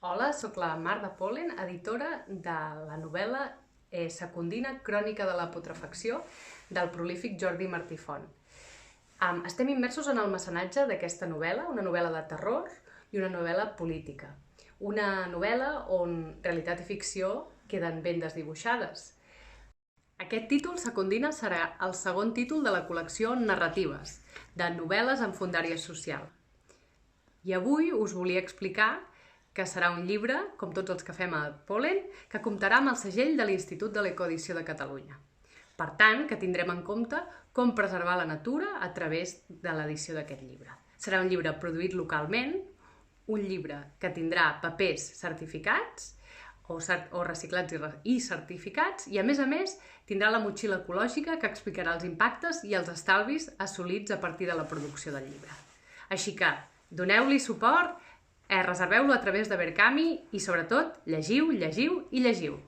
Hola, sóc la Mar de Pol·len, editora de la novel·la Secundina, crònica de la putrefacció, del prolífic Jordi Martí Font. Estem immersos en el mecenatge d'aquesta novel·la, una novel·la de terror i una novel·la política. Una novel·la on realitat i ficció queden ben desdibuixades. Aquest títol, Secundina, serà el segon títol de la col·lecció Narratives, de novel·les amb fondària social. I avui us volia explicar que serà un llibre, com tots els que fem a Pol·len, que comptarà amb el segell de l'Institut de l'Ecoedició de Catalunya. Per tant, que tindrem en compte com preservar la natura a través de l'edició d'aquest llibre. Serà un llibre produït localment, un llibre que tindrà papers certificats, o reciclats i certificats, i a més tindrà la motxilla ecològica que explicarà els impactes i els estalvis assolits a partir de la producció del llibre. Així que doneu-li suport, reserveu-lo a través de Verkami i sobretot llegiu, llegiu i llegiu.